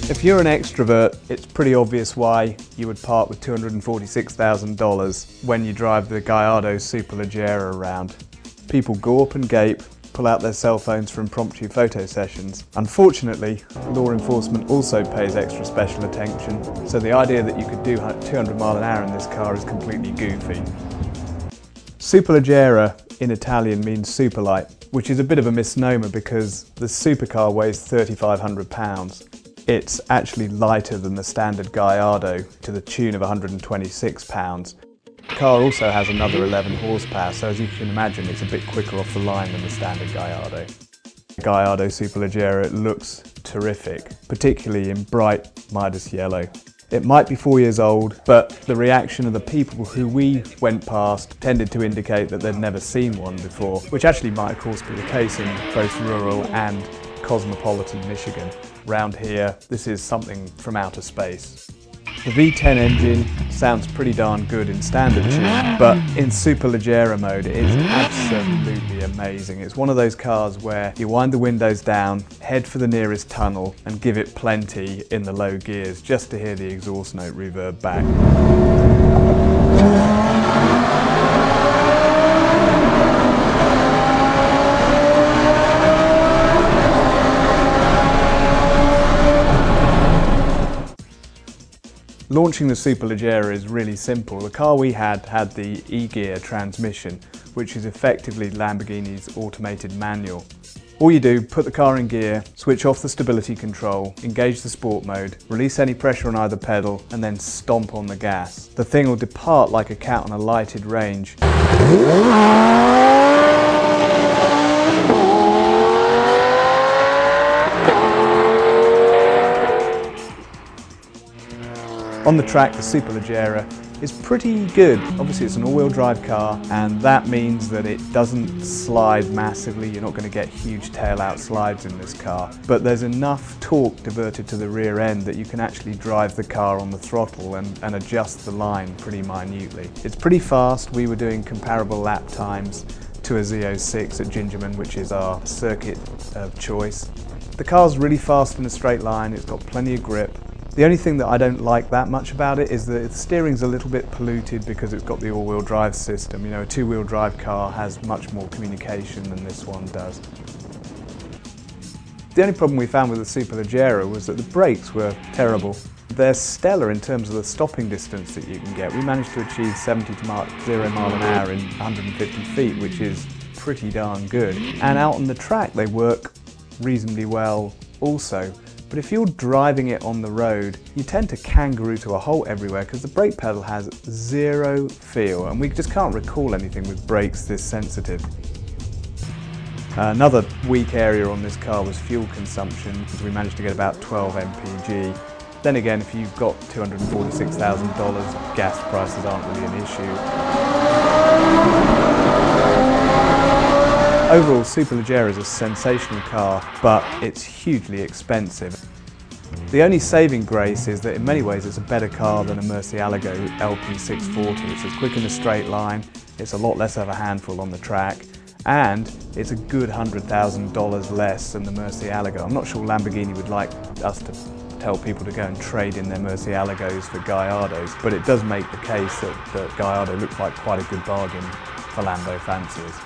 If you're an extrovert, it's pretty obvious why you would part with $246,000 when you drive the Gallardo Superleggera around. People gawp and gape, pull out their cell phones for impromptu photo sessions. Unfortunately, law enforcement also pays extra special attention, so the idea that you could do 200 miles an hour in this car is completely goofy. Superleggera in Italian means superlight, which is a bit of a misnomer because the supercar weighs 3,500 pounds. It's actually lighter than the standard Gallardo to the tune of 126 pounds. The car also has another 11 horsepower, so as you can imagine it's a bit quicker off the line than the standard Gallardo. The Gallardo Superleggera looks terrific, particularly in bright Midas yellow. It might be 4 years old, but the reaction of the people who we went past tended to indicate that they'd never seen one before, which actually might of course be the case in both rural and cosmopolitan Michigan. Round here, this is something from outer space. The V10 engine sounds pretty darn good in standard tune, but in Superleggera mode it is absolutely amazing. It's one of those cars where you wind the windows down, head for the nearest tunnel and give it plenty in the low gears just to hear the exhaust note reverb back. Launching the Superleggera is really simple. The car we had the E-gear transmission, which is effectively Lamborghini's automated manual. All you do, put the car in gear, switch off the stability control, engage the sport mode, release any pressure on either pedal, and then stomp on the gas. The thing will depart like a cat on a lighted range. On the track, the Superleggera is pretty good. Obviously it's an all-wheel drive car, and that means that it doesn't slide massively. You're not going to get huge tail-out slides in this car, but there's enough torque diverted to the rear end that you can actually drive the car on the throttle and adjust the line pretty minutely. It's pretty fast. We were doing comparable lap times to a Z06 at Gingerman, which is our circuit of choice. The car's really fast in a straight line. It's got plenty of grip. The only thing that I don't like that much about it is that the steering's a little bit polluted because it's got the all-wheel drive system. You know, a two-wheel drive car has much more communication than this one does. The only problem we found with the Superleggera was that the brakes were terrible. They're stellar in terms of the stopping distance that you can get. We managed to achieve 70 to 0 mile an hour in 150 feet, which is pretty darn good. And out on the track they work reasonably well also. But if you're driving it on the road, you tend to kangaroo to a halt everywhere because the brake pedal has zero feel, and we just can't recall anything with brakes this sensitive. Another weak area on this car was fuel consumption, because we managed to get about 12 mpg. Then again, if you've got $246,000, gas prices aren't really an issue. Overall, Superleggera is a sensational car, but it's hugely expensive. The only saving grace is that in many ways it's a better car than a Murcielago LP640. It's as quick in a straight line, it's a lot less of a handful on the track, and it's a good $100,000 less than the Murcielago. I'm not sure Lamborghini would like us to tell people to go and trade in their Murcielagos for Gallardos, but it does make the case that Gallardo looks like quite a good bargain for Lambo fanciers.